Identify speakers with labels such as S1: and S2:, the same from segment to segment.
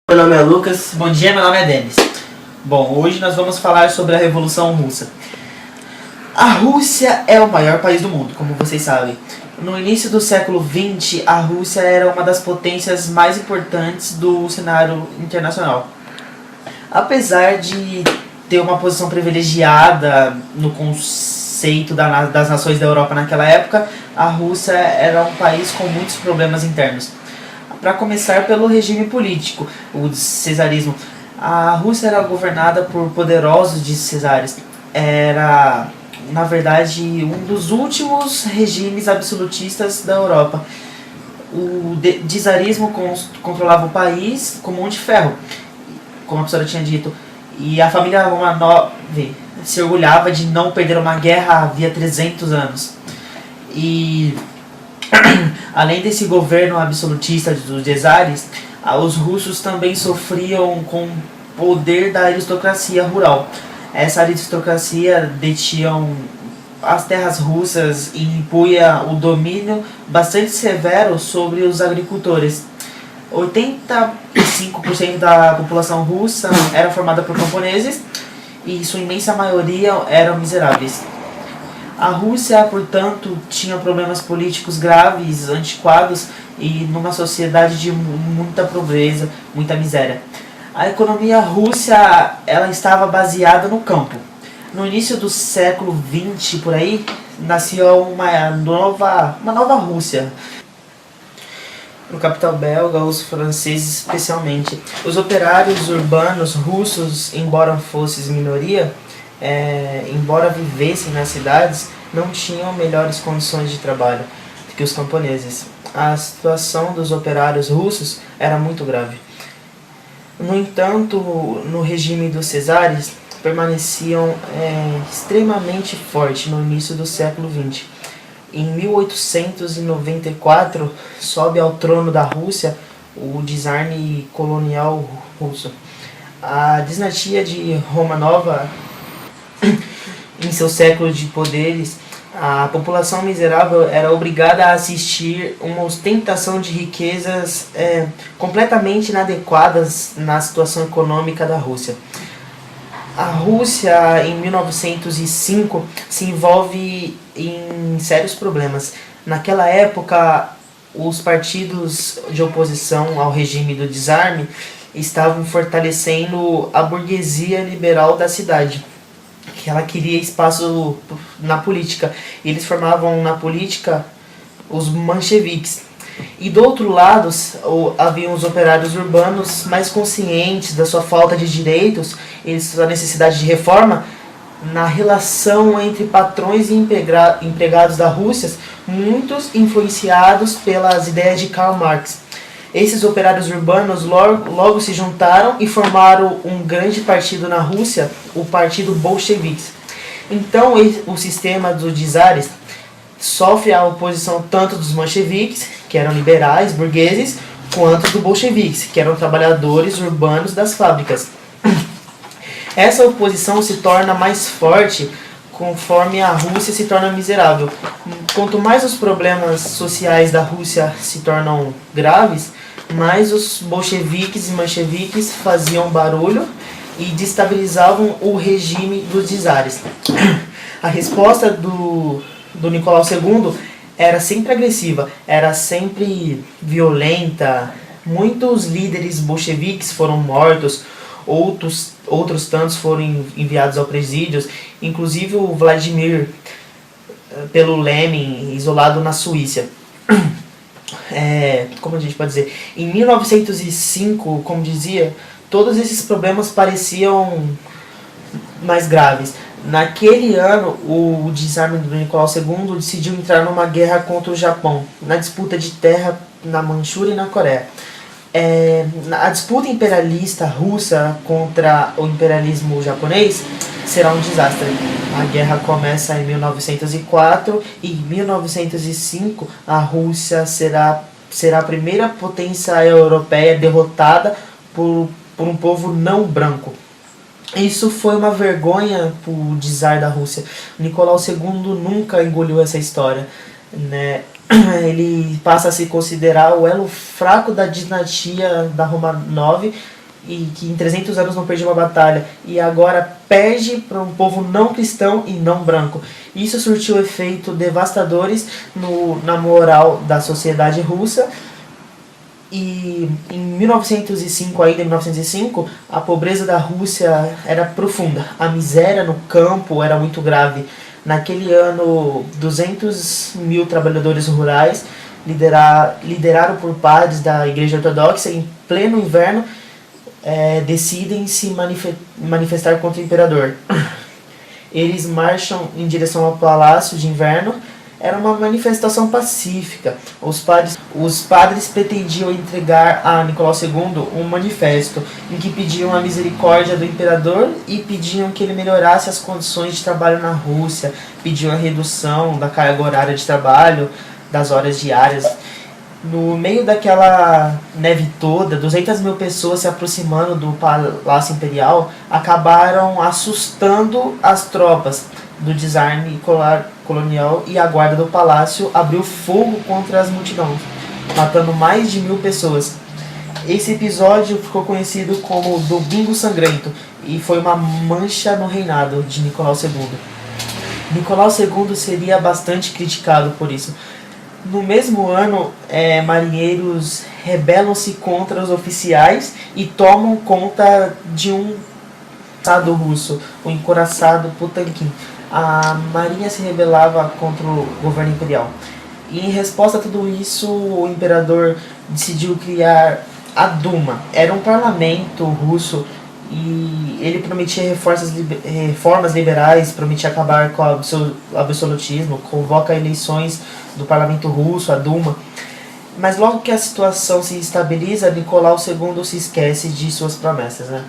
S1: Meu nome é Lucas.
S2: Bom dia, meu nome é Denis. Bom, hoje nós vamos falar sobre a Revolução Russa. A Rússia é o maior país do mundo, como vocês sabem. No início do século XX, a Rússia era uma das potências mais importantes do cenário internacional. Apesar de ter uma posição privilegiada no conceito das nações da Europa naquela época, a Rússia era um país com muitos problemas internos. Para começar pelo regime político, o cesarismo. A Rússia era governada por poderosos de cesares. Era, na verdade, um dos últimos regimes absolutistas da Europa. O czarismo controlava o país com mão de ferro, como a professora tinha dito. E a família Romanov se orgulhava de não perder uma guerra havia 300 anos. E além desse governo absolutista dos czares, os russos também sofriam com o poder da aristocracia rural. Essa aristocracia detinha as terras russas e impunha o domínio bastante severo sobre os agricultores. 85% da população russa era formada por camponeses e sua imensa maioria eram miseráveis. A Rússia, portanto, tinha problemas políticos graves, antiquados e numa sociedade de muita pobreza, muita miséria. A economia russa ela estava baseada no campo. No início do século XX, por aí, nasceu uma nova Rússia. No capital belga, os franceses especialmente. Os operários urbanos russos, embora fossem minoria, embora vivessem nas cidades, não tinham melhores condições de trabalho que os camponeses. A situação dos operários russos era muito grave. No entanto, no regime dos cesares, permaneciam extremamente fortes no início do século XX. Em 1894, sobe ao trono da Rússia o czar colonial russo. A dinastia de Romanov, em seu século de poderes, a população miserável era obrigada a assistir uma ostentação de riquezas completamente inadequadas na situação econômica da Rússia. A Rússia, em 1905, se envolve em sérios problemas. Naquela época, os partidos de oposição ao regime do desarme estavam fortalecendo a burguesia liberal da cidade, que ela queria espaço na política. Eles formavam na política os mancheviques. E do outro lado, haviam os operários urbanos mais conscientes da sua falta de direitos e sua necessidade de reforma na relação entre patrões e empregados da Rússia, muitos influenciados pelas ideias de Karl Marx. Esses operários urbanos logo se juntaram e formaram um grande partido na Rússia, o Partido Bolchevique. Então o sistema dos czares sofre a oposição tanto dos mancheviques, que eram liberais, burgueses, quanto dos bolcheviques, que eram trabalhadores urbanos das fábricas. Essa oposição se torna mais forte conforme a Rússia se torna miserável. Quanto mais os problemas sociais da Rússia se tornam graves, mais os bolcheviques e mancheviques faziam barulho e destabilizavam o regime dos czares. A resposta do Nicolau II era sempre agressiva, era sempre violenta. Muitos líderes bolcheviques foram mortos, outros tantos foram enviados ao presídio, inclusive o Vladimir pelo Lenin, isolado na Suíça. Como a gente pode dizer, em 1905, como dizia, todos esses problemas pareciam mais graves. Naquele ano, o desarme do Nicolau II decidiu entrar numa guerra contra o Japão, na disputa de terra na Manchúria e na Coreia. A disputa imperialista russa contra o imperialismo japonês será um desastre. A guerra começa em 1904 e em 1905 a Rússia será a primeira potência europeia derrotada por um povo não branco. Isso foi uma vergonha para o czar da Rússia. Nicolau II nunca engoliu essa história, né? ele passa a se considerar o elo fraco da dinastia da Romanov, e que em 300 anos não perdeu uma batalha, e agora perde para um povo não cristão e não branco. Isso surtiu efeitos devastadores na moral da sociedade russa. E em 1905, ainda em 1905, a pobreza da Rússia era profunda. A miséria no campo era muito grave. Naquele ano, 200 mil trabalhadores rurais, liderado por padres da Igreja Ortodoxa, em pleno inverno, decidem se manifestar contra o imperador. Eles marcham em direção ao Palácio de Inverno. Era uma manifestação pacífica. Os padres pretendiam entregar a Nicolau II um manifesto em que pediam a misericórdia do imperador e pediam que ele melhorasse as condições de trabalho na Rússia, pediam a redução da carga horária de trabalho, das horas diárias. No meio daquela neve toda, 200 mil pessoas se aproximando do Palácio Imperial acabaram assustando as tropas do desarme colonial, e a guarda do palácio abriu fogo contra as multidões, matando mais de 1000 pessoas. Esse episódio ficou conhecido como Domingo Sangrento e foi uma mancha no reinado de Nicolau II. Nicolau II seria bastante criticado por isso. No mesmo ano, marinheiros rebelam-se contra os oficiais e tomam conta de um estado russo, o encouraçado Potemkin. A marinha se rebelava contra o governo imperial. E em resposta a tudo isso, o imperador decidiu criar a Duma. Era um parlamento russo e ele prometia reformas liberais, prometia acabar com o absolutismo, convoca eleições do parlamento russo, a Duma. Mas logo que a situação se estabiliza, Nicolau II se esquece de suas promessas, né?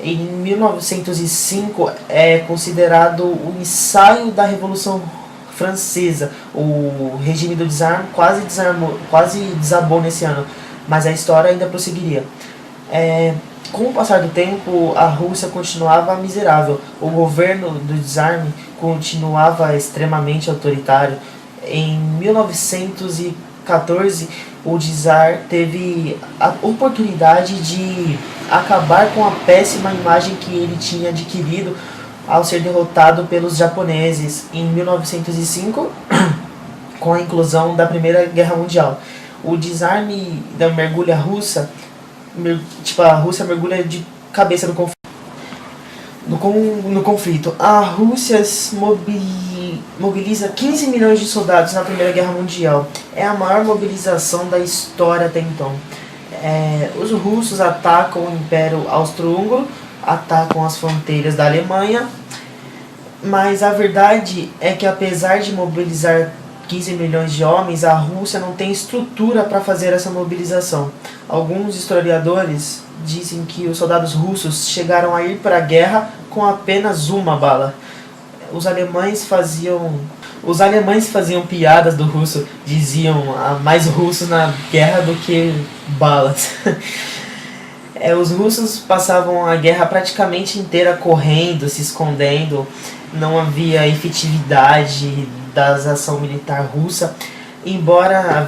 S2: Em 1905 é considerado o ensaio da Revolução Francesa. O regime do desarme quase desabou nesse ano, mas a história ainda prosseguiria. Com o passar do tempo, a Rússia continuava miserável. O governo do desarme continuava extremamente autoritário. Em 1914, o czar teve a oportunidade de acabar com a péssima imagem que ele tinha adquirido ao ser derrotado pelos japoneses em 1905, com a inclusão da Primeira Guerra Mundial. O desarme da mergulha russa, a Rússia mergulha de cabeça no conflito. A Rússia mobiliza 15 milhões de soldados na Primeira Guerra Mundial. É a maior mobilização da história até então. Os russos atacam o Império Austro-Húngaro, atacam as fronteiras da Alemanha, mas a verdade é que apesar de mobilizar 15 milhões de homens, a Rússia não tem estrutura para fazer essa mobilização. Alguns historiadores dizem que os soldados russos chegaram a ir para a guerra com apenas uma bala. Os alemães faziam piadas do russo, diziam há mais russos na guerra do que balas. Os russos passavam a guerra praticamente inteira correndo, se escondendo, não havia efetividade da ação militar russa. Embora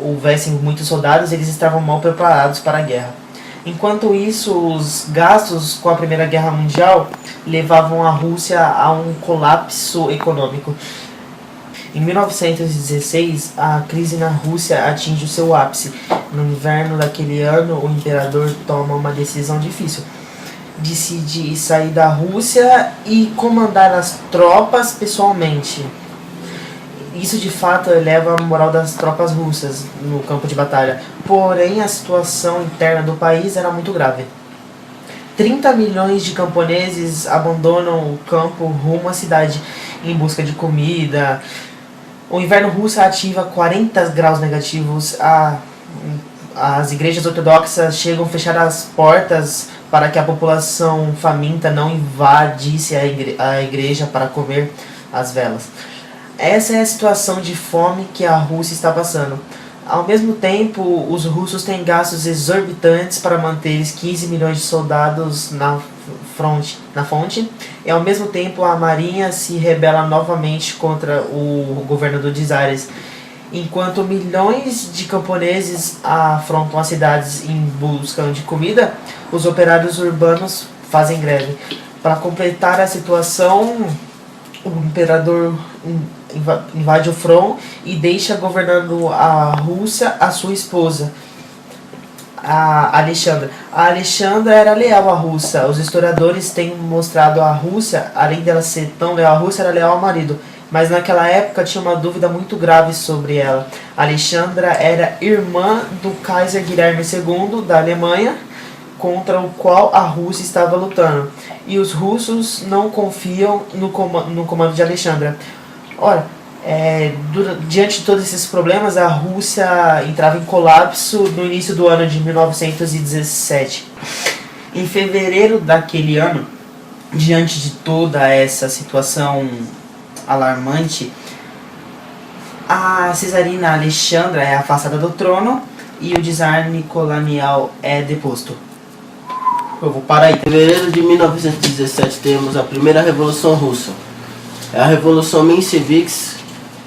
S2: houvessem muitos soldados, eles estavam mal preparados para a guerra. Enquanto isso, os gastos com a Primeira Guerra Mundial levavam a Rússia a um colapso econômico. Em 1916, a crise na Rússia atinge o seu ápice. No inverno daquele ano, o imperador toma uma decisão difícil. Decide sair da Rússia e comandar as tropas pessoalmente. Isso de fato eleva a moral das tropas russas no campo de batalha. Porém, a situação interna do país era muito grave. 30 milhões de camponeses abandonam o campo rumo à cidade em busca de comida. O inverno russo ativa 40 graus negativos. As igrejas ortodoxas chegam a fechar as portas para que a população faminta não invadisse a igreja para comer as velas. Essa é a situação de fome que a Rússia está passando. Ao mesmo tempo, os russos têm gastos exorbitantes para manter 15 milhões de soldados na fonte, e ao mesmo tempo a marinha se rebela novamente contra o governo dos czares. Enquanto milhões de camponeses afrontam as cidades em busca de comida, os operários urbanos fazem greve. Para completar a situação, o imperador invade o front e deixa governando a Rússia a sua esposa, a Alexandra. A Alexandra era leal à Rússia. Os historiadores têm mostrado a Rússia, além dela ser tão leal à Rússia, era leal ao marido. Mas naquela época tinha uma dúvida muito grave sobre ela. Alexandra era irmã do Kaiser Guilherme II da Alemanha, contra o qual a Rússia estava lutando. E os russos não confiam no comando de Alexandra. Ora, diante de todos esses problemas, a Rússia entrava em colapso no início do ano de 1917. Em fevereiro daquele ano, diante de toda essa situação alarmante, a cesarina Alexandra é afastada do trono e o czar Nicolau é deposto. Eu vou parar aí.
S1: Em fevereiro de 1917 temos a primeira Revolução Russa. É a Revolução Mencheviques,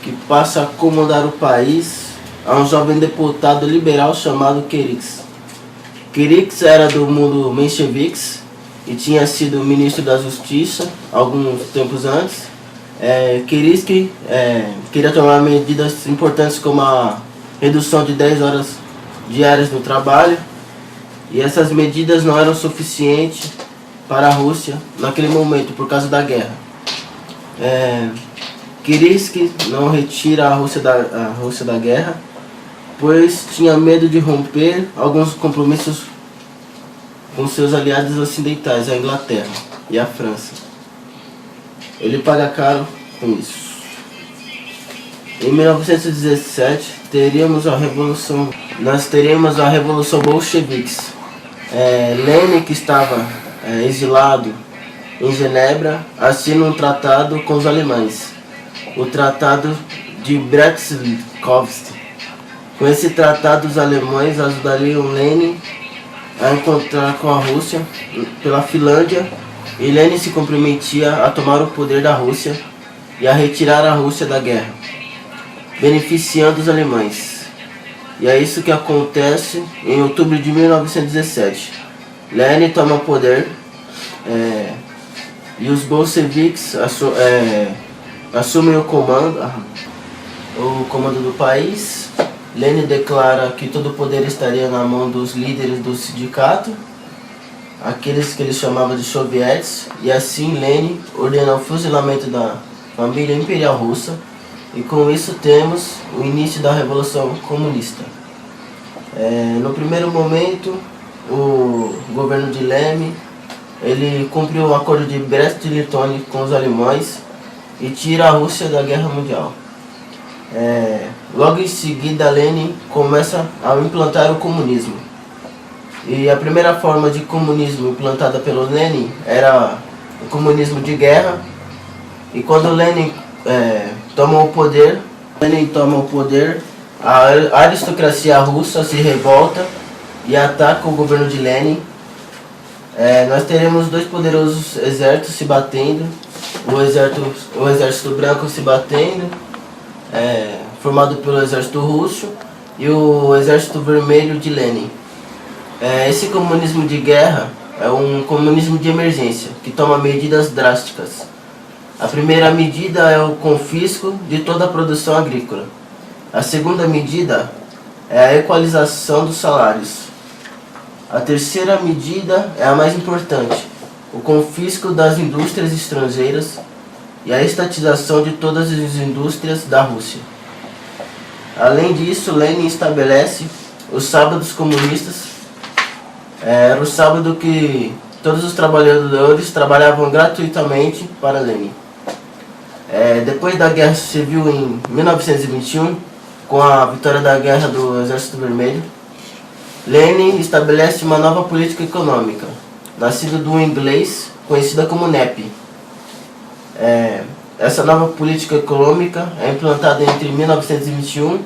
S1: que passa a comandar o país a um jovem deputado liberal chamado Kiriks. Kiriks era do mundo Mencheviques e tinha sido ministro da Justiça alguns tempos antes. Kiriks queria tomar medidas importantes como a redução de 10 horas diárias no trabalho, e essas medidas não eram suficientes para a Rússia naquele momento por causa da guerra. Kirisk não retira a Rússia da guerra, pois tinha medo de romper alguns compromissos com seus aliados ocidentais, a Inglaterra e a França. Ele paga caro com isso. Em 1917 nós teríamos a Revolução Bolcheviques. Lenin, que estava exilado em Genebra, assina um tratado com os alemães, o Tratado de Brest-Litovsk. Com esse tratado, os alemães ajudariam Lenin a encontrar com a Rússia pela Finlândia, e Lenin se comprometia a tomar o poder da Rússia e a retirar a Rússia da guerra, beneficiando os alemães. E é isso que acontece em outubro de 1917. Lenin toma o poder e os bolcheviques assumem o comando do país. Lenin declara que todo o poder estaria na mão dos líderes do sindicato, aqueles que ele chamava de sovietes, e assim Lenin ordena o fuzilamento da família imperial russa, e com isso temos o início da Revolução Comunista. No primeiro momento, o governo de Lenin ele cumpriu o acordo de Brest-Litovsk com os alemães e tira a Rússia da Guerra Mundial. Logo em seguida, Lenin começa a implantar o comunismo. E a primeira forma de comunismo implantada pelo Lenin era o comunismo de guerra. E quando Lenin toma o poder, a aristocracia russa se revolta e ataca o governo de Lenin. Nós teremos dois poderosos exércitos se batendo, o exército branco se batendo, formado pelo exército russo, e o exército vermelho de Lenin. Esse comunismo de guerra é um comunismo de emergência, que toma medidas drásticas. A primeira medida é o confisco de toda a produção agrícola. A segunda medida é a equalização dos salários. A terceira medida é a mais importante, o confisco das indústrias estrangeiras e a estatização de todas as indústrias da Rússia. Além disso, Lenin estabelece os sábados comunistas. Era o sábado que todos os trabalhadores trabalhavam gratuitamente para Lenin. Depois da Guerra Civil em 1921, com a vitória da Guerra do Exército Vermelho, Lenin estabelece uma nova política econômica, nascida do inglês, conhecida como NEP. Essa nova política econômica é implantada entre 1921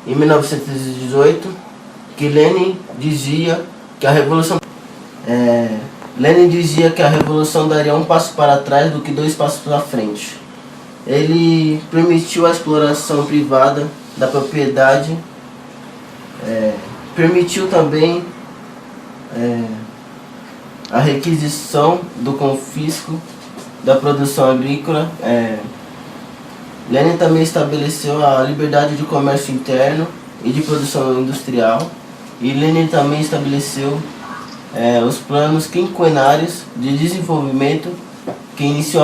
S1: e 1918, que Lenin dizia que a Revolução daria um passo para trás do que dois passos para frente. Ele permitiu a exploração privada da propriedade, permitiu também a requisição do confisco da produção agrícola. Lenin também estabeleceu a liberdade de comércio interno e de produção industrial, e Lenin também estabeleceu os planos quinquenários de desenvolvimento que iniciou a